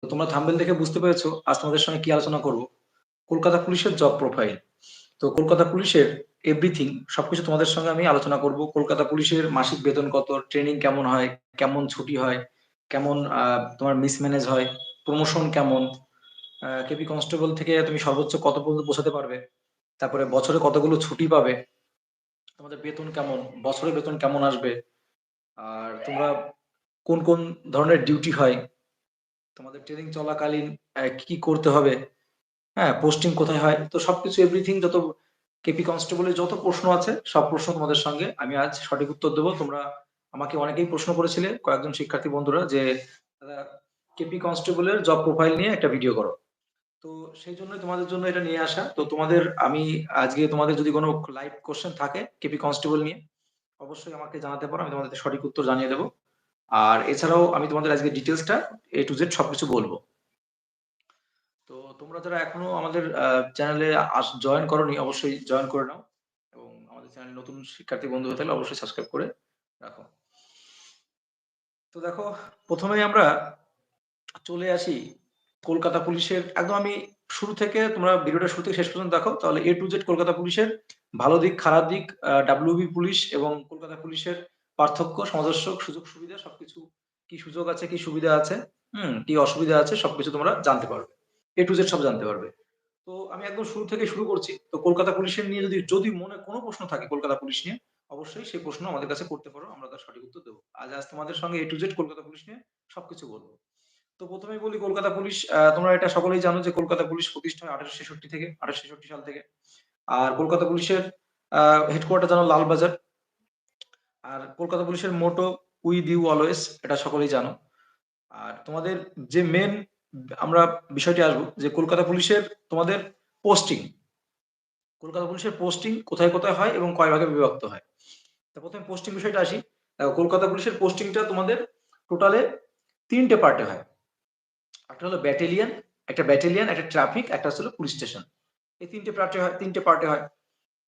তো তোমরা থাম্বনেল দেখে বুঝতে পেরেছো আজ তোমাদের সঙ্গে কি আলোচনা করব। কলকাতা পুলিশের জব প্রোফাইল। তো কলকাতা পুলিশের এভরিথিং সবকিছু তোমাদের সঙ্গে আমি আলোচনা করব। কলকাতা পুলিশের মাসিক বেতন কত, ট্রেনিং কেমন হয়, কেমন ছুটি হয়, কেমন তোমার মিসম্যানেজ হয়, প্রমোশন কেমন, কেপি কনস্টেবল থেকে তুমি সর্বোচ্চ কত পর্যন্ত পৌঁছাতে পারবে, তারপরে বছরে কতগুলো ছুটি পাবে, তোমাদের বেতন কেমন, বছরে বেতন কেমন আসবে, আর তোমরা কোন কোন ধরনের ডিউটি হয়, তোমাদের ট্রেনিং চলাকালীন কি কি করতে হবে, হ্যাঁ, পোস্টিং কোথায় হয়, তো সবকিছু এভরিথিং যত কেপি কনস্টেবলের যত প্রশ্ন আছে সব প্রশ্ন তোমাদের সঙ্গে আমি আজ সঠিক উত্তর দেবো। তোমরা আমাকে অনেকেই প্রশ্ন করেছিলে, কয়েকজন শিক্ষার্থী বন্ধুরা, যে দাদা কেপি কনস্টেবলের জব প্রোফাইল নিয়ে একটা ভিডিও করো। তো সেই জন্যই তোমাদের জন্য এটা নিয়ে আসা। তো তোমাদের আমি আজকে তোমাদের যদি কোনো লাইভ কোশ্চেন থাকে কেপি কনস্টেবল নিয়ে অবশ্যই আমাকে জানাতে পারো, আমি তোমাদের সঠিক উত্তর জানিয়ে দেবো। আর এছাড়াও আমি তোমাদের আজকে ডিটেলসটা A to Z সবকিছু বলবো। তো তোমরা যারা এখনো আমাদের চ্যানেলে জয়েন করোনি অবশ্যই জয়েন করে নাও, এবং আমাদের চ্যানেলে নতুন শিক্ষার্থী বন্ধু হয়ে থাকলে অবশ্যই সাবস্ক্রাইব করে রাখো। তো দেখো, প্রথমেই আমরা চলে আসি কলকাতা পুলিশের একদম। আমি শুরু থেকে, তোমরা ভিডিওটা শুরু থেকে শেষ পর্যন্ত দেখো, তাহলে A to Z কলকাতা পুলিশের ভালো দিক, খারাপ দিক, ডাব্লিউবি পুলিশ এবং কলকাতা পুলিশের পার্থক্য, সামঞ্জস্য, সুযোগ সুবিধা সবকিছু, কি সুযোগ আছে, কি সুবিধা আছে, কি অসুবিধা আছে, সবকিছু তোমরা জানতে পারবে। A to Z সব জানতে পারবে। তো আমি একদম শুরু থেকে শুরু করছি। তো কলকাতা পুলিশের নিয়ে যদি যদি মনে কোনো প্রশ্ন থাকে কলকাতা পুলিশ নিয়ে, অবশ্যই সেই প্রশ্ন আমাদের কাছে করতে পারো, আমরা তার সঠিক উত্তর দেবো। আজ তোমাদের সঙ্গে A to Z Kolkata police নিয়ে সবকিছু বলবো। তো প্রথমেই বলি কলকাতা পুলিশ, তোমরা এটা সকলেই জানো যে কলকাতা পুলিশ প্রতিষ্ঠা হয় 1866 থেকে, 1866 সাল থেকে। আর কলকাতা পুলিশের হেডকোয়ার্টার জানো লালবাজার। আর কলকাতা পুলিশের মোটো উইথ ইউ অলওয়েজ, এটা সকলেই জানো। আর তোমাদের যে মেন আমরা বিষয়টি আসবো, যে কলকাতা পুলিশের তোমাদের পোস্টিং, কলকাতা পুলিশের পোস্টিং কোথায় কোথায় হয় এবং কয় ভাগে বিভক্ত হয়। তো প্রথমে পোস্টিং বিষয়টা আসি। দেখো, কলকাতা পুলিশের পোস্টিংটা তোমাদের টোটালে 3টে পার্টে হয়। একটা হলো ব্যাটালিয়ন, একটা ট্রাফিক, একটা হলো পুলিশ স্টেশন। এই 3টে পার্টে হয়, 3টে পার্টে হয়।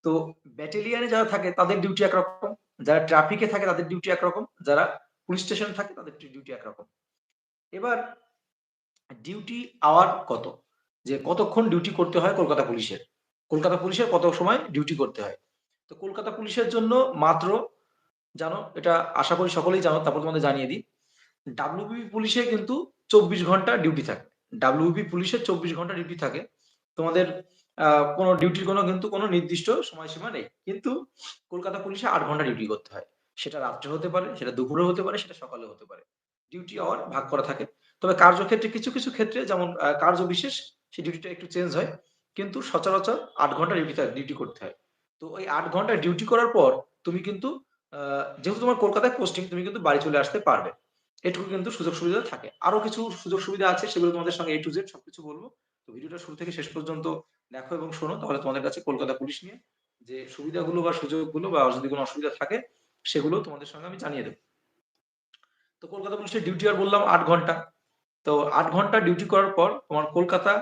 তো ব্যাটালিয়নে যারা থাকে তাদের ডিউটি একরকম, যারা ট্রাফিকে থাকে তাদের ডিউটি একরকম, যারা পুলিশ স্টেশনে থাকে তাদের ডিউটি একরকম। এবার ডিউটি আওয়ার কত, যে কতক্ষণ ডিউটি করতে হয় কলকাতা পুলিশের, কলকাতা পুলিশের কত সময় ডিউটি করতে হয়। তো কলকাতা পুলিশের জন্য মাত্র, জানো এটা আশা করি সকলেই জানো, তারপর তোমাদের জানিয়ে দিই, ডাব্লিউবি পুলিশে কিন্তু 24 ঘন্টা ডিউটি থাকে। ডাব্লিউবি পুলিশের 24 ঘন্টা ডিউটি থাকে। তোমাদের কোনো ডিউটির কোনো নির্দিষ্ট সময়সীমা নেই, কিন্তু কলকাতা পুলিশে 8 ঘন্টা ডিউটি করতে হয়। সেটা রাত্রে হতে পারে, সেটা দুপুরে হতে পারে, সেটা সকালে হতে পারে। ডিউটি আওয়ার ভাগ করা থাকে। তবে কার্যক্ষেত্রে কিছু কিছু ক্ষেত্রে, যেমন কার্য বিশেষ, সেই ডিউটিটা একটু চেঞ্জ হয়, কিন্তু সচরাচর 8 ঘন্টা ডিউটি করতে হয়। তো ওই 8 ঘন্টা ডিউটি করার পর তুমি কিন্তু যেহেতু তোমার কলকাতায় পোস্টিং, তুমি কিন্তু বাড়ি চলে আসতে পারবে। এটুকু কিন্তু সুযোগ সুবিধা থাকে। আরো কিছু সুযোগ সুবিধা আছে, সেগুলো তোমাদের সঙ্গে A to Z সবকিছু বলবো। তো ভিডিওটা শুরু থেকে শেষ পর্যন্ত দেখো এবং শোনো, তাহলে তোমাদের কাছে কলকাতা পুলিশ নিয়ে যে সুবিধাগুলো বা সুযোগগুলো বা যদি কোনো অসুবিধা থাকে সেগুলো তোমাদের সঙ্গে আমি জানিয়ে দেবো। তো কলকাতা পুলিশের ডিউটি আর বললাম 8 ঘন্টা। তো 8 ঘন্টা ডিউটি করার পর তোমার কলকাতা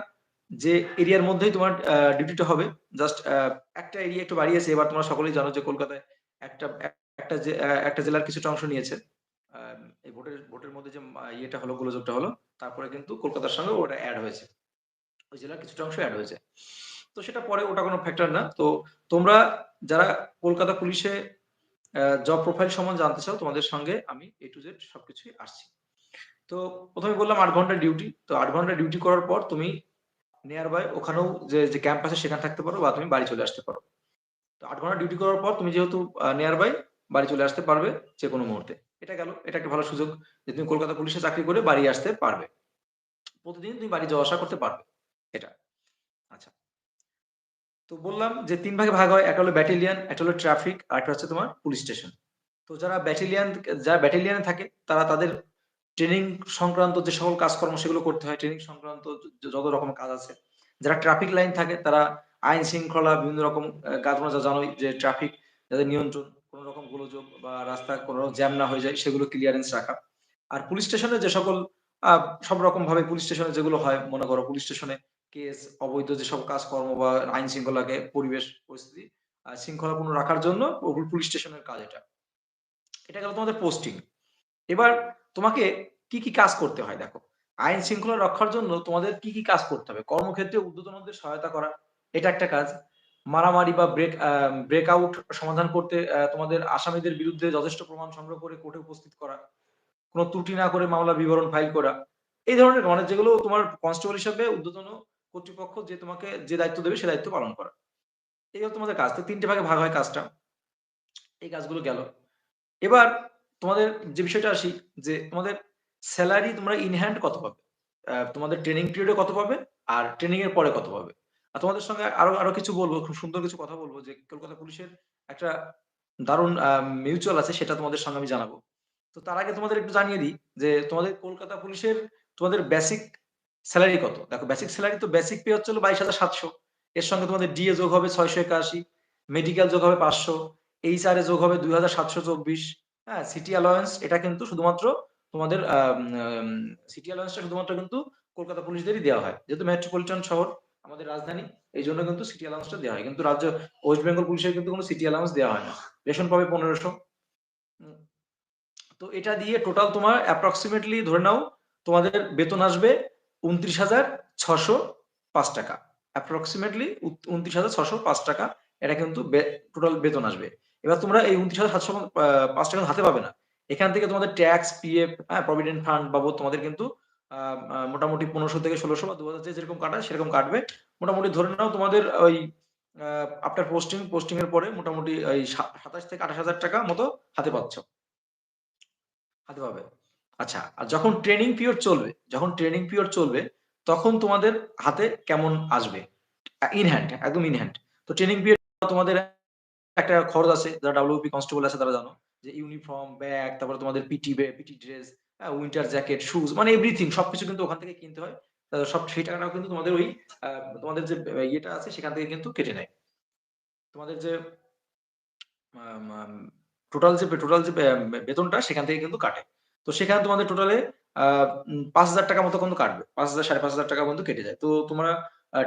যে এরিয়ার মধ্যেই তোমার ডিউটিটা হবে, জাস্ট একটা এরিয়া একটু বাড়িয়েছে। এবার তোমরা সকলেই জানো যে কলকাতায় একটা একটা জেলার কিছুটা অংশ নিয়েছে। এই ভোটের মধ্যে যে ইয়েটা হলো, গোলযোগটা হলো, তারপরে কিন্তু কলকাতার সঙ্গে ওটা এড হয়েছে, ওই জেলার কিছুটা অংশ এড হয়েছে। তো সেটা পরে, ওটা কোনো ফ্যাক্টর না। তো তোমরা যারা কলকাতা পুলিশে জব প্রোফাইল সম্বন্ধে জানতে চাও, তোমাদের সঙ্গে আমি A to Z সবকিছুই আসছি। তো প্রথমে বললাম 8 ঘন্টা ডিউটি। তো 8 ঘন্টা ডিউটি করার পর তুমি নিয়ার বাই ওখানেও যে ক্যাম্প আছে সেখানে থাকতে পারো, বা তুমি বাড়ি চলে আসতে পারো। তো 8 ঘন্টা ডিউটি করার পর তুমি যেহেতু নিয়ার বাই, বাড়ি চলে আসতে পারবে যে কোনো মুহূর্তে। এটা গেল, এটা একটা ভালো সুযোগ যে তুমি কলকাতা পুলিশে চাকরি করে বাড়ি আসতে পারবে, প্রতিদিন তুমি বাড়ি যাওয়া আসা করতে পারবে। এটা আচ্ছা। তো বললাম যে 3 ভাগে ভাগ হয়, একটা হলো ব্যাটালিয়ন, একটা হলো ট্রাফিক, আর একটা হচ্ছে তোমার পুলিশ স্টেশন। তো যারা ব্যাটালিয়নে থাকে তারা তাদের ট্রেনিং সংক্রান্ত যে সকল কাজকর্ম সেগুলো করতে হয়, ট্রেনিং সংক্রান্ত যত রকম কাজ আছে। যারা ট্রাফিক লাইন থাকে তারা আইন শৃঙ্খলা বিভিন্ন রকম কাজ, তোমরা যা জানোই যে ট্রাফিক যাদের নিয়ন্ত্রণ, কোনো রকম গোলযোগ বা রাস্তা কোনো রকম জ্যাম না হয়ে যায় সেগুলো ক্লিয়ারেন্স রাখা। আর পুলিশ স্টেশনে যে সকল সব রকম ভাবে পুলিশ স্টেশনে যেগুলো হয়, মনে করো পুলিশ স্টেশনে কেস, অবৈধ যেসব কাজকর্ম বা আইন শৃঙ্খলাকে পরিবেশ পরিস্থিতি শৃঙ্খলাপূর্ণ রাখার জন্য পুলিশ স্টেশনের কাজ এটা। এটা গেল তোমাদের পোস্টিং। এবার তোমাকে কি কি কাজ করতে হয় দেখো। আইন শৃঙ্খলা রক্ষার জন্য তোমাদের কি কি কাজ করতে হবে? কর্মক্ষেত্রে ঊর্ধ্বতনদের সহায়তা করা, এটা একটা কাজ। মারামারি বা ব্রেকআউট সমাধান করতে তোমাদের আসামিদের বিরুদ্ধে যথেষ্ট প্রমাণ সংগ্রহ করে কোর্টে উপস্থিত করা। কোন ত্রুটি না করে মামলার বিবরণ ফাইল করা। এই ধরনের মানে যেগুলো তোমার কনস্টেবল হিসাবে ঊর্ধ্বতন কর্তৃপক্ষ যে তোমাকে যে দায়িত্ব দেবে সে দায়িত্ব পালন করা। এই হলো তোমাদের কাজ। তো ৩ টে ভাগে ভাগ হয় কাজটা। এই কাজগুলো গেল। এবার তোমাদের যে বিষয়টা আসি যে তোমাদের সেলারি তোমরা ইন হ্যান্ড কত পাবে? তোমাদের ট্রেনিং পিরিয়ডে কত পাবে? আর ট্রেনিং এর পরে কত পাবে? আর তোমাদের সঙ্গে আরো কিছু বলব, খুব সুন্দর কিছু কথা বলব যে কলকাতা পুলিশের একটা দারুণ মিউচুয়াল আছে, সেটা তোমাদের সঙ্গে আমি জানাবো। তো তার আগে তোমাদের একটু জানিয়ে দিই যে তোমাদের কলকাতা পুলিশের তোমাদের বেসিক সেলারি কত? দেখো বেসিক সেলারি তো বেসিক পে হচ্ছে হলো 22,700। এর সঙ্গে তোমাদের ডিএ যোগ হবে 681, মেডিকেল যোগ হবে 500, এইচআরএ যোগ হবে 2,724। হ্যাঁ? সিটি অ্যালাওয়েন্স এটা কিন্তু শুধুমাত্র তোমাদের সিটি অ্যালাওয়েন্সটা শুধুমাত্র কিন্তু কলকাতা পুলিশদেরই দেওয়া হয়। যেহেতু মেট্রোপলিটন শহর আমাদের রাজধানী, এইজন্য কিন্তু সিটি অ্যালাউন্সটা দেওয়া হয়। কিন্তু রাজ্য ওয়েস্ট বেঙ্গল পুলিশের কিন্তু কোনো সিটি অ্যালাউন্স দেওয়া হয় না। রেশন পাবে 1500। উম তো এটা দিয়ে টোটাল তোমার অ্যাপ্রক্সিমেটলি ধরে নাও তোমাদের বেতন আসবে ২৯,৬০৫ টাকা। অ্যাপ্রক্সিমেটলি ২৯,৬০৫ টাকা এটা কিন্তু টোটাল বেতন আসবে। এবার তোমরা এই ২৯,৭০৫ টাকা হাতে পাবে না। এখান থেকে তোমাদের ট্যাক্স, পিএফ, হ্যাঁ, প্রভিডেন্ট ফান্ড বাবদ তোমাদের কিন্তু মোটামুটি ১৫০০ থেকে ১৬০০ বা ২০০০ যেরকম কাটায় সেরকম কাটবে। মোটামুটি ধরে নাও তোমাদের ওই আফটার পোস্টিং এর পরে মোটামুটি এই ২৭ থেকে ২৮,০০০ টাকা মতো হাতে পাচ্ছ। হাতে পাবে। আচ্ছা, আর যখন ট্রেনিং পিরিয়ড চলবে, তখন তোমাদের হাতে কেমন আসবে? ইন হ্যান্ড, একদম ইন হ্যান্ড। তো ট্রেনিং পিরিয়ড তোমাদের একটা খরচ আছে, যারা ডাব্লিউপি কনস্টেবল আছে তারা জানো। যে ইউনিফর্ম, ব্যাগ, তারপরে তোমাদের PT dress, winter jacket, shoes মানে এভরিথিং সবকিছু কিন্তু ওখান থেকে কিনতে হয়। সব সেই টাকাটাও কিন্তু তোমাদের ওই আ তোমাদের যে ইয়েটা আছে সেখান থেকে কিন্তু কেটে নেয়। তোমাদের যে আম আম টোটাল যে বেতনটা সেখান থেকে কিন্তু কাটে। তো সেখানে তোমাদের টোটালে আ ৳৫,০০০ মতো কিন্তু কাটবে। ৫,০০০ ৳৫,৫০০ পর্যন্ত কেটে যায়। তো তোমরা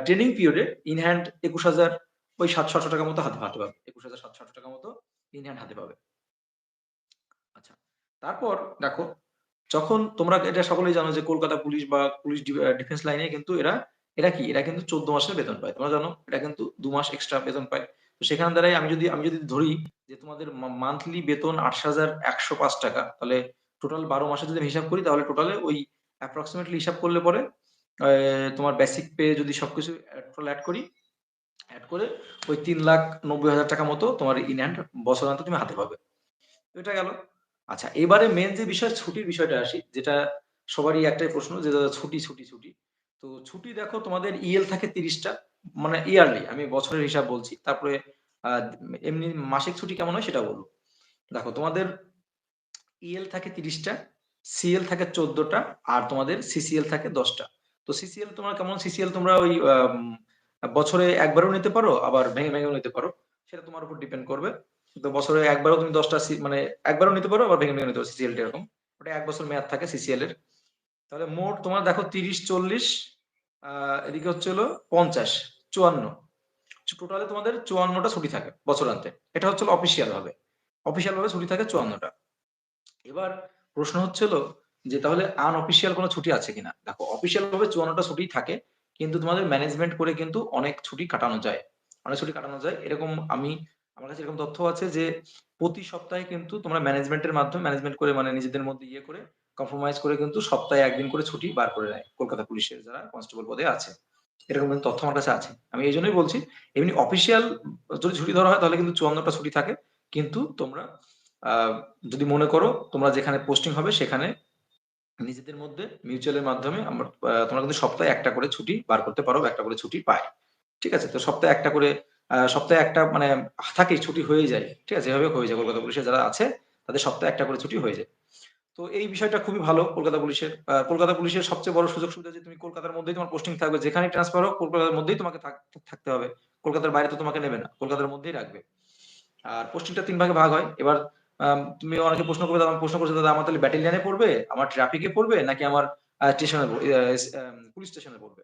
ট্রেনিং পিরিয়ডে ইন হ্যান্ড ২১,০০০ ওই ৳৭০০ মতো হাতে পাবে। ২১,৭০০ মতো ইন হ্যান্ড হাতে পাবে। আচ্ছা। তারপর দেখো, যখন তোমরা এটা সকলেই জানো যে কলকাতা পুলিশ বা পুলিশ ডিফেন্স লাইনে কিন্তু এরা কি? এরা কিন্তু ১৪ মাসের বেতন পায়। তোমরা জানো? এরা কিন্তু ২ মাস এক্সট্রা বেতন পায়। তো সেখান দ্বারাই আমি যদি ধরি যে তোমাদের মান্থলি বেতন ৳৮,১০৫ তাহলে টোটাল ১২ মাসে যদি আমি হিসাব করি তাহলে টোটালে ওই অ্যাপ্রক্সিমেটলি হিসাব করলে পরে তোমার বেসিক পে যদি সবকিছু টোটাল এড করি, এড করে ওই ৳৩,৯০,০০০ মতো তোমার ইন হ্যান্ড বছরান্তে তুমি হাতে পাবে। তো এটা গেল। আচ্ছা, এবারে মেইন যে বিষয় ছুটির বিষয়টা আসি, যেটা সবারই একটাই প্রশ্ন যে দাদা ছুটি। তো ছুটি দেখো তোমাদের ইএল থাকে ৩০ টা, মানে ইয়ারলি, আমি বছরের হিসাব বলছি। তারপরে আ এমনি মাসিক ছুটি কেমন হয় সেটা বলব। দেখো তোমাদের ইএল থাকে ৩০ টা, সিএল থাকে ১৪ টা, আর তোমাদের সিসিএল থাকে ১০ টা। তো সিসিএল তোমরা কেমন? সিসিএল তোমরা ওই বছরে একবারও নিতে পারো, আবার ভেঙেও নিতে পারো। সেটা তোমার উপর ডিপেন্ড করবে। তো বছরে একবারও তুমি ১০ টা মানে একবারও নিতে পারো, আবার ভেঙে নিতে পারো। সিসিএল টা এরকম। ওটা ১ বছর মেয়াদ থাকে সিসিএল এর। তাহলে মোট তোমার দেখো ৩০, ৪০, আ এদিকে হচ্ছে হলো ৫০, ৫৪। টোটালে তোমাদের ৫৪ টা ছুটি থাকে বছরান্তে। এটা হচ্ছে হলো অফিসিয়াল ভাবে। অফিসিয়াল ভাবে ছুটি থাকে ৫৪ টা। এবার প্রশ্ন হচ্ছে হলো যে তাহলে আনঅফিসিয়াল কোনো ছুটি আছে কিনা? দেখো অফিসিয়াল ভাবে ৫৪ টা ছুটিই থাকে। কিন্তু তোমাদের ম্যানেজমেন্ট করে কিন্তু অনেক ছুটি কাটানো যায়। অনেক ছুটি কাটানো যায়। এরকম আমার কাছে এরকম তথ্য আছে যে প্রতি সপ্তাহে কিন্তু তোমরা ম্যানেজমেন্টের মাধ্যমে ম্যানেজমেন্ট করে মানে নিজেদের মধ্যে ইয়ে করে কম্প্রোমাইজ করে কিন্তু সপ্তাহে ১ দিন করে ছুটি বার করে নেয় কলকাতা পুলিশের যারা কনস্টেবল পদে আছে। এরকম কিন্তু তথ্য আমার কাছে আছে। আমি এইজন্যই বলছি, এমনি অফিসিয়াল যদি ছুটি ধরা হয় তাহলে কিন্তু ৫৪ টা ছুটি থাকে। কিন্তু তোমরা আ যদি মনে করো তোমরা যেখানে পোস্টিং হবে সেখানে নিজেদের মধ্যে মিউচুয়াল এর মাধ্যমে তোমরা কিন্তু সপ্তাহে ১ টা করে ছুটি বার করতে পারো বা ১ টা করে ছুটি পায়। ঠিক আছে? তো সপ্তাহে ১ টা করে সপ্তাহে ১ টা মানে থাকেই, ছুটি হয়েই যায়। ঠিক আছে? এভাবে হয়ে যায়। কলকাতা পুলিশে যারা আছে তাদের সপ্তাহে ১ টা করে ছুটি হয়ে যায়। তো এই বিষয়টা খুবই ভালো কলকাতা পুলিশের। কলকাতা পুলিশের সবচেয়ে বড় সুযোগ সুবিধা যে তুমি কলকাতার মধ্যেই তোমার পোস্টিং থাকবে। যেখানেই ট্রান্সফার হোক কলকাতার মধ্যেই তোমাকে থাকতে হবে। কলকাতার বাইরে তো তোমাকে নেবে না। কলকাতার মধ্যেই রাখবে। আর পোস্টিংটা ৩ ভাগে ভাগ হয়। এবার তুমি অনেকে প্রশ্ন করবে, দাদা প্রশ্ন করছে, দাদা আমার তাহলে ব্যাটালিয়নে পড়বে, আমার ট্রাফিকে পড়বে নাকি আমার স্টেশনে পুলিশ স্টেশনে পড়বে?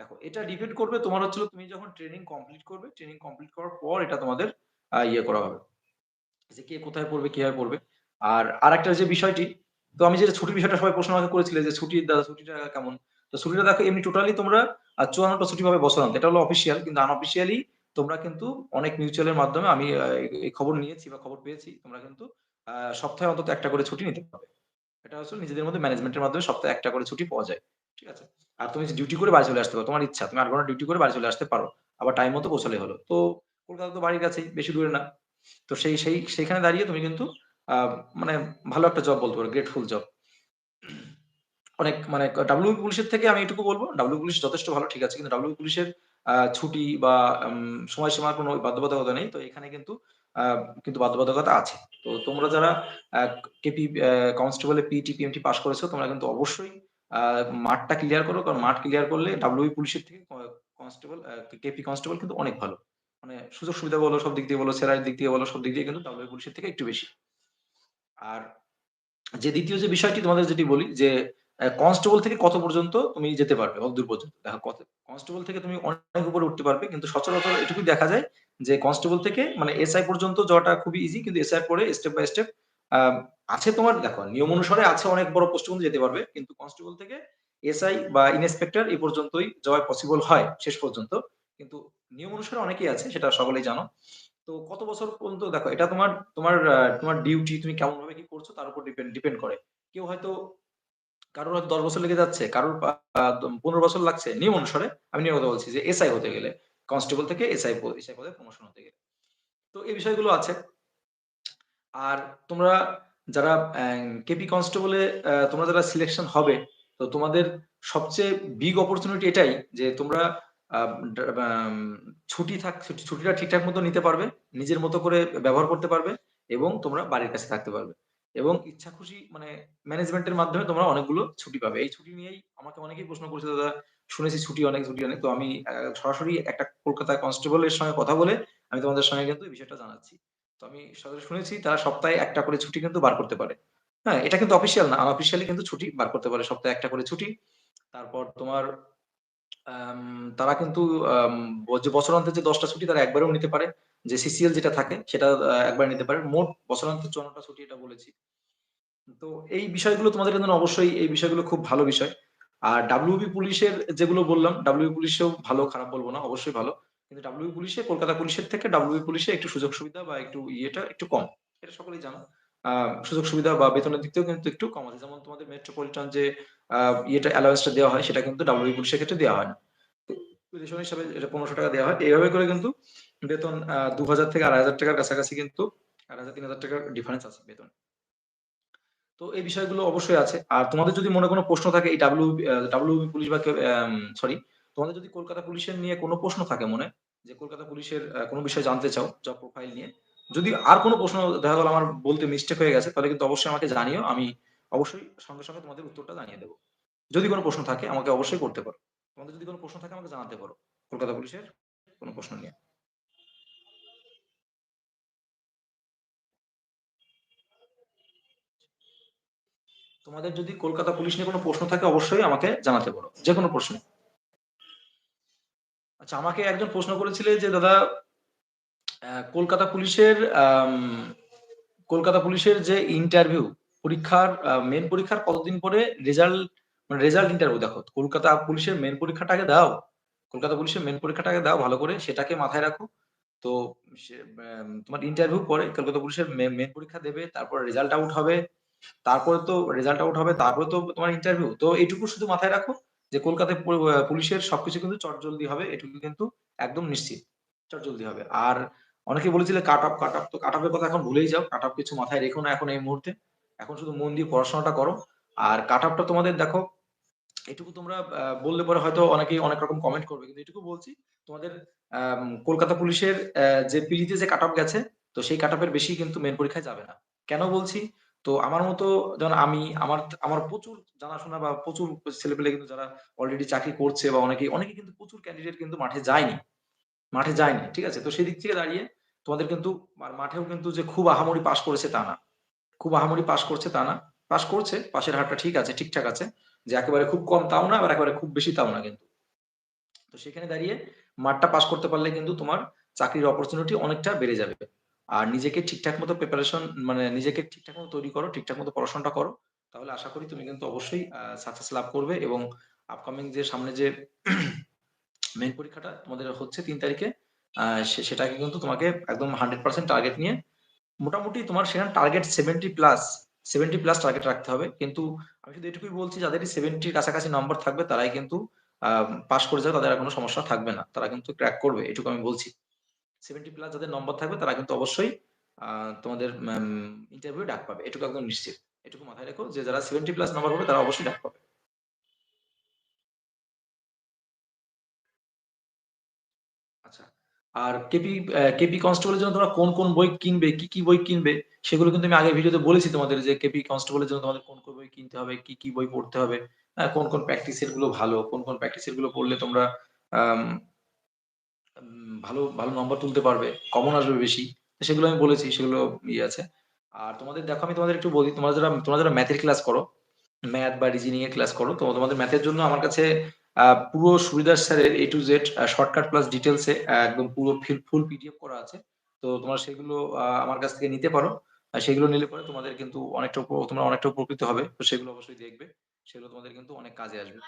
দেখো এটা ডিপেন্ড করবে তোমার হচ্ছে হলো তুমি যখন ট্রেনিং কমপ্লিট করবে, ট্রেনিং কমপ্লিট করার পর এটা তোমাদের ইয়ে করা হবে। যে কে কোথায় পড়বে, কিভাবে পড়বে। আর আরেকটা যে বিষয়টি তো আমি যেটা ছুটির বিষয়টা সবাই প্রশ্ন আমাকে করেছিলে যে ছুটিটা কেমন? তো ছুটিটা দেখো এমনি টোটালি তোমরা ৫৪ টা ছুটি পাবে বছরান্তে। এটা হলো অফিসিয়াল, কিন্তু আনঅফিসিয়ালি তোমরা কিন্তু অনেক মিউচুয়াল এর মাধ্যমে আমি এই খবর নিয়েছি বা খবর পেয়েছি। তোমরা কিন্তু সপ্তাহে অন্তত ১ টা করে ছুটি নিতে পারবে। এটা হচ্ছে নিজেদের মধ্যে ম্যানেজমেন্টের মাধ্যমে সপ্তাহে ১ টা করে ছুটি পাওয়া যায়। ঠিক আছে? আর তুমি ডিউটি করে বাড়ি চলে আসতে পারো। তোমার ইচ্ছা। তুমি ৮ ঘন্টা ডিউটি করে বাড়ি চলে আসতে পারো। আবার টাইম মতো পৌঁছালেই হলো। তো কলকাতা তো বাড়ির কাছেই, বেশি দূরে না। তো সেইখানে দাঁড়িয়ে তুমি কিন্তু আ মানে ভালো একটা জব বলতে পারো। Grateful job. অনেক মানে ডাব্লিউবি পুলিশের থেকে আমি এটুকু বলব, ডাব্লিউবি পুলিশ যথেষ্ট ভালো, ঠিক আছে। কিন্তু ডাব্লিউবি পুলিশের ছুটি বা সময়সীমার কোনো বাধ্যবাধকতা নেই। তো এখানে আ কিন্তু বাধ্যবাধকতা আছে। তো তোমরা যারা আ KP constable a pity, PMT pass করেছো, তোমরা কিন্তু অবশ্যই আ মাঠটা ক্লিয়ার করো। কারণ মাঠ ক্লিয়ার করলে ডাব্লিউবি পুলিশের থেকে কনস্টেবল কেপি কনস্টেবল কিন্তু অনেক ভালো। মানে সুযোগ সুবিধা বলো, সব দিক দিয়ে বলো, সেলারির দিক দিয়ে বলো, সব দিক দিয়ে কিন্তু ডাব্লিউবি পুলিশের থেকে একটু বেশি। আর যে ২য় যে বিষয়টি তোমাদের যেটি বলি যে, কনস্টেবল থেকে কত পর্যন্ত তুমি যেতে পারবে? কতদূর পর্যন্ত? দেখো কনস্টেবল থেকে তুমি অনেক উপরে উঠতে পারবে। কিন্তু সচরাচর এটুকুই দেখা যায় যে, কনস্টেবল থেকে মানে এসআই পর্যন্ত যাওয়াটা খুবই ইজি। কিন্তু এসআই এর পরে স্টেপ বাই স্টেপ আ আছে তোমার দেখো নিয়ম অনুসারে আছে অনেক বড় পোস্ট পর্যন্ত যেতে পারবে। কিন্তু কনস্টেবল থেকে এসআই বা ইন্সপেক্টর এই পর্যন্তই যাওয়া পসিবল হয় শেষ পর্যন্ত। কিন্তু নিয়ম অনুসারে অনেকেই আছে, সেটা সকলেই জানো। তো কত বছর পর্যন্ত দেখো এটা তোমার ডিউটি তুমি কেমনভাবে কি করছো তার উপর ডিপেন্ড করে। কেউ হয়তো কারোর হয়তো ১০ বছর লেগে যাচ্ছে, কারোর ১৫ বছর লাগছে নিয়ম অনুসারে। আমি নিয়মের কথা বলছি যে এসআই হতে গেলে। কনস্টেবল থেকে এসআই পদে প্রমোশন হতে গেলে। তো এই বিষয়গুলো আছে। আর তোমরা যারা কেপি কনস্টেবল এ তোমরা যারা সিলেকশন হবে, তো তোমাদের সবচেয়ে বিগ অপরচুনিটি এটাই যে তোমরা আ ডা বাম ছুটিটা ঠিকঠাক মতো নিতে পারবে। নিজের মতো করে ব্যবহার করতে পারবে এবং তোমরা বাড়ির কাছে থাকতে পারবে। এবং ইচ্ছা খুশি মানে ম্যানেজমেন্টের মাধ্যমে তোমরা অনেকগুলো ছুটি পাবে। এই ছুটি নিয়েই আমাকে অনেকেই প্রশ্ন করেছে, "দাদা শুনেছি ছুটি অনেক।" তো আমি সরাসরি একটা কলকাতা কনস্টেবল এর সঙ্গে কথা বলে আমি তোমাদের সঙ্গে কিন্তু এই বিষয়টা জানাচ্ছি। তো আমি সরাসরি শুনেছি তারা সপ্তাহে ১ টা করে ছুটি কিন্তু বার করতে পারে। হ্যাঁ? এটা কিন্তু অফিসিয়াল না। আনঅফিসিয়ালি কিন্তু ছুটি বার করতে পারে। সপ্তাহে ১ টা করে ছুটি। তারপর তোমার আম তারা কিন্তু আম যে বছরান্তে যে ১০ টা ছুটি তারা একবারেও নিতে পারে। যে সিসিএল যেটা থাকে সেটা একবারে নিতে পারে। মোট বছরান্তে ৫৪ টা ছুটি এটা বলেছি। তো এই বিষয়গুলো তোমাদের জন্য অবশ্যই এই বিষয়গুলো খুব ভালো বিষয়। আর ডাব্লিউবি পুলিশের যেগুলো বললাম, ডাব্লিউবি পুলিশেও ভালো খারাপ বলব না, অবশ্যই ভালো। কিন্তু ডাব্লিউবি পুলিশে কলকাতা পুলিশের থেকে ডাব্লিউবি পুলিশে একটু সুযোগ সুবিধা বা একটু ইয়েটা একটু কম। এটা সকলেই জানো। আ সুযোগ সুবিধা বা বেতনের দিক থেকেও কিন্তু একটু কম আছে। যেমন তোমাদের মেট্রোপলিটন যে আ অ্যালাওয়েন্স টা দেওয়া হয় সেটা কিন্তু ডাব্লিউবি পুলিশের ক্ষেত্রে দেওয়া হয় না। তো রেশন হিসাবে এটা ৳১৫০০ দেওয়া হয়। এভাবে করে কিন্তু বেতন ২,০০০ থেকে ৳২,৫০০ কাছাকাছি কিন্তু ৳২,৫০০ ডিফারেন্স আছে বেতন। তো এই বিষয়গুলো অবশ্যই আছে। আর তোমাদের যদি মনে কোনো প্রশ্ন থাকে এই ডাব্লিউবি পুলিশ বা সরি, তোমাদের যদি কলকাতা পুলিশের নিয়ে কোনো প্রশ্ন থাকে মনে, যে কলকাতা পুলিশের কোনো বিষয় জানতে চাও, জব প্রোফাইল নিয়ে। যদি আর কোনো প্রশ্ন দেখা গেল আমার বলতে মিস্টেক হয়ে গেছে, তাহলে কিন্তু অবশ্যই আমাকে জানিও। আমি অবশ্যই সঙ্গে তোমাদের উত্তরটা জানিয়ে দেব। যদি কোনো প্রশ্ন থাকে আমাকে অবশ্যই করতে পারো। তোমাদের যদি কোনো প্রশ্ন থাকে আমাকে জানাতে পারো। কলকাতা পুলিশের কোনো প্রশ্ন নিয়ে। তোমাদের যদি কলকাতা পুলিশ নিয়ে কোনো প্রশ্ন থাকে অবশ্যই আমাকে জানাতে পারো। যেকোনো প্রশ্ন। আচ্ছা, আমাকে একজন প্রশ্ন করেছিলে যে দাদা কলকাতা পুলিশের কলকাতা পুলিশের যে ইন্টারভিউ পরীক্ষার মেইন পরীক্ষার কতদিন পরে রেজাল্ট ইন্টারভিউ দেখো। কলকাতা পুলিশের মেইন পরীক্ষাটা আগে দাও। কলকাতা পুলিশের মেইন পরীক্ষাটা আগে দাও ভালো করে সেটাকে মাথায় রাখো। তো তোমার ইন্টারভিউ পরে কলকাতা পুলিশের মেইন পরীক্ষা দেবে। তারপর রেজাল্ট আউট হবে। তারপরে তো রেজাল্ট আউট হবে। তারপরে তো তোমার ইন্টারভিউ। তো এইটুকু শুধু মাথায় রাখো যে কলকাতায় পুলিশের সবকিছু কিন্তু চটজলদি হবে। এটুকু কিন্তু একদম নিশ্চিত। চটজলদি হবে। আর অনেকে বলেছিলে কাট অফ তো কাট অফ এর কথা এখন ভুলেই যাও। কাট অফ কিছু মাথায় রেখো না এখন এই মুহূর্তে। এখন শুধু মন দিয়ে পড়াশোনাটা করো। আর কাট অফ টা তোমাদের দেখো এটুকু তোমরা বললে পরে হয়তো অনেকেই অনেক রকম কমেন্ট করবে। কিন্তু এটুকু বলছি তোমাদের কলকাতা পুলিশের যে পিলিতে যে কাট অফ গেছে, তো সেই কাট অফ এর বেশি কিন্তু মেইন পরীক্ষায় যাবে না। কেন বলছি? তো আমার মতো যেমন আমি আমার প্রচুর জানাশোনা বা প্রচুর ছেলেপেলে কিন্তু যারা অলরেডি চাকরি করছে বা অনেকে কিন্তু প্রচুর ক্যান্ডিডেট কিন্তু মাঠে যায়নি। ঠিক আছে? তো সেদিক থেকে দাঁড়িয়ে তোমাদের কিন্তু মাঠেও কিন্তু যে খুব আহামরি পাস করেছে তা না। খুব আহামরি পাস করছে তা না। পাস করছে, পাসের হারটা ঠিক আছে, ঠিকঠাক আছে। যে একেবারে খুব কম তাও না, আবার একেবারে খুব বেশি তাও না কিন্তু। তো সেখানে দাঁড়িয়ে মাঠটা পাস করতে পারলে কিন্তু তোমার চাকরির অপরচুনিটি অনেকটা বেড়ে যাবে। আর নিজেকে ঠিকঠাক মতো প্রিপারেশন মানে নিজেকে ঠিকঠাক মতো তৈরি করো, ঠিকঠাক মতো পড়াশোনাটা করো। তাহলে আশা করি তুমি কিন্তু অবশ্যই সাকসেস লাভ করবে এবং আপকামিং যে সামনে যে মেইন পরীক্ষাটা তোমাদের হচ্ছে ৩ তারিখে সেটাকে কিন্তু তোমাকে একদম 100% টার্গেট নিয়ে মোটামুটি তোমার সেখানে টার্গেট 70 প্লাস টার্গেট রাখতে হবে। কিন্তু আমি শুধু এটুকুই বলছি যাদেরই 70 র কাছাকাছি নম্বর থাকবে তারাই কিন্তু পাস করে যাবে, তাদের আর কোনো সমস্যা থাকবে না। তারা কিন্তু ক্র্যাক করবে এটুকু আমি বলছি। 70 প্লাস যাদের নম্বর থাকবে তারা কিন্তু অবশ্যই তোমাদের ইন্টারভিউ ডাক পাবে। এটুকু একদম নিশ্চিত। এটুকু মাথায় রেখো যে যারা 70 প্লাস নম্বর পাবে তারা অবশ্যই ডাক পাবে। আচ্ছা। আর কেপি কনস্টেবল এর জন্য তোমরা কোন বই কিনবে, কি বই কিনবে সেগুলো কিন্তু আমি আগের ভিডিওতে বলেছি তোমাদের যে কেপি কনস্টেবল এর জন্য তোমাদের কোন বই কিনতে হবে, কি বই পড়তে হবে, কোন প্র্যাকটিস সেট গুলো ভালো, কোন প্র্যাকটিস সেট গুলো পড়লে তোমরা আম ভালো নম্বর তুলতে পারবে, কমন আসবে বেশি। তো সেগুলো আমি বলেছি, সেগুলো আছে। আর তোমাদের দেখো আমি তোমাদের একটু বলি, তোমরা যারা ম্যাথের ক্লাস করো, ম্যাথ বা রিজনিং এর ক্লাস করো, তো তোমাদের ম্যাথের জন্য আমার কাছে পুরো সুবিদাস স্যারের A to Z shortcut plus details এ একদম পুরো ফুল পিডিএফ করা আছে। তো তোমরা সেগুলো আমার কাছ থেকে নিতে পারো। সেগুলো নিলে পরে তোমাদের কিন্তু তোমরা অনেকটা উপকৃত হবে। তো সেগুলো অবশ্যই দেখবে। সেগুলো তোমাদের কিন্তু অনেক কাজে আসবে।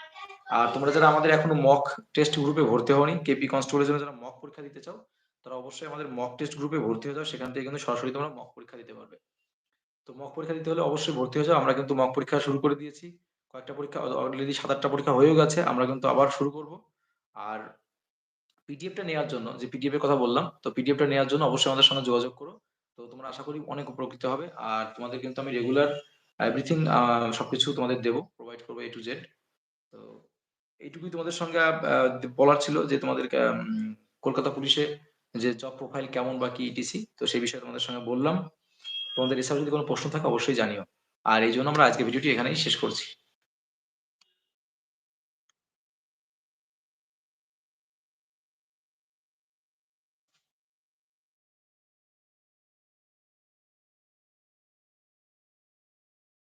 আর তোমরা যারা আমাদের এখনো মক টেস্ট গ্রুপে ভর্তি হওনি, কেপি কনস্টেবল এর জন্য যারা মক পরীক্ষা দিতে চাও, তারা অবশ্যই আমাদের মক টেস্ট গ্রুপে ভর্তি হয়ে যাও। সেখান থেকে কিন্তু সরাসরি তোমরা মক পরীক্ষা দিতে পারবে। তো মক পরীক্ষা দিতে হলে অবশ্যই ভর্তি হয়ে যাও। আমরা কিন্তু মক পরীক্ষা শুরু করে দিয়েছি। কয়েকটা পরীক্ষা অলরেডি ৭-৮ টা পরীক্ষা হয়েও গেছে। আমরা কিন্তু আবার শুরু করব। আর পিডিএফটা নেয়ার জন্য, যে পিডিএফ এর কথা বললাম, তো পিডিএফটা নেয়ার জন্য অবশ্যই আমাদের সঙ্গে যোগাযোগ করো। তো তোমরা আশা করি অনেক উপকৃত হবে। আর তোমাদের কিন্তু আমি রেগুলার এভরিথিং সবকিছু তোমাদের দেব, প্রোভাইড করব A to Z। তো এইটুকুই তোমাদের সঙ্গে বলার ছিল যে তোমাদেরকে কলকাতা পুলিশে যে জব প্রোফাইল কেমন বা কি ইটিসি, তো সেই বিষয়ে তোমাদের সঙ্গে বললাম। তোমাদের এছাড়াও যদি কোনো প্রশ্ন থাকে অবশ্যই জানিও। আর এই জন্য আমরা আজকে ভিডিওটি এখানেই শেষ করছি।